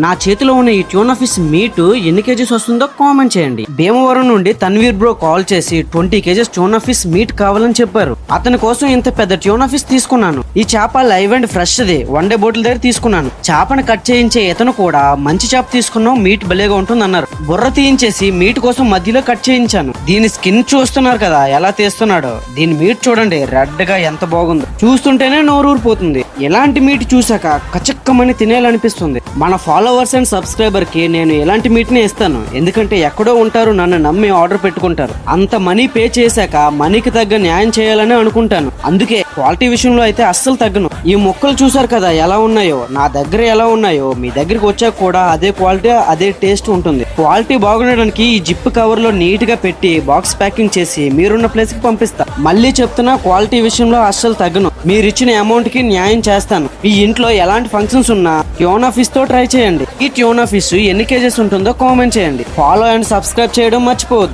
నా చేతిలో ఉన్న ఈ ట్యూనా ఫిష్ మీట్ ఎన్ని కేజీస్ వస్తుందో కామెంట్ చేయండి. భీమవరం నుండి తన్వీర్ బ్రో కాల్ చేసి 20 కేజీస్ ట్యూనా ఫిష్ మీట్ కావాలని చెప్పారు. అతని కోసం ఇంత పెద్ద ట్యూనా ఫిష్ తీసుకున్నాను. ఈ చేప live and fresh the one day బోట్ల దగ్గర తీసుకున్నాను. చేపను కట్ చేయించే ఇతను కూడా మంచి చేప తీసుకున్నావు, మీట్ భలేగా ఉంటుంది అన్నారు. బుర్ర తీయించేసి మీట్ కోసం మధ్యలో కట్ చేయించాను. దీని స్కిన్ చూస్తున్నారు కదా ఎలా తీస్తున్నాడో. దీని మీట్ చూడండి రెడ్ గా ఎంత బాగుందో, చూస్తుంటేనే నోరూరిపోతుంది. ఎలాంటి మీట్ చూసాక కచక్కమని తినేయాలనిపిస్తుంది. మన ఫాలోవర్స్ అండ్ సబ్స్క్రైబర్ కి నేను ఎలాంటి మీట్ ని ఇస్తాను, ఎందుకంటే ఎక్కడో ఉంటారు నన్ను నమ్మి ఆర్డర్ పెట్టుకుంటారు. అంత మనీ పే చేశాక మనీకి తగ్గ న్యాయం చేయాలని అనుకుంటాను. అందుకే క్వాలిటీ విషయంలో అయితే అస్సలు తగ్గను. ఈ మొక్కలు చూసారు కదా ఎలా ఉన్నాయో, నా దగ్గర ఎలా ఉన్నాయో మీ దగ్గరికి వచ్చాక కూడా అదే క్వాలిటీ అదే టేస్ట్ ఉంటుంది. క్వాలిటీ బాగుండడానికి ఈ జిప్ కవర్ లో నీట్ గా పెట్టి బాక్స్ ప్యాకింగ్ చేసి మీరున్న ప్లేస్ కి పంపిస్తా. మళ్ళీ చెప్తున్నా, క్వాలిటీ విషయంలో అస్సలు తగ్గను. మీరు ఇచ్చిన అమౌంట్ కి న్యాయం చేస్తాను. మీ ఇంట్లో ఎలాంటి ఫంక్షన్స్ ఉన్నా ట్యూనా ఫిష్ తో ట్రై చేయండి. ఈ ట్యూనా ఫిష్ ఎన్ని కేజెస్ ఉంటుందో కామెంట్ చేయండి. ఫాలో అండ్ సబ్స్క్రైబ్ చేయడం మర్చిపోవద్దు.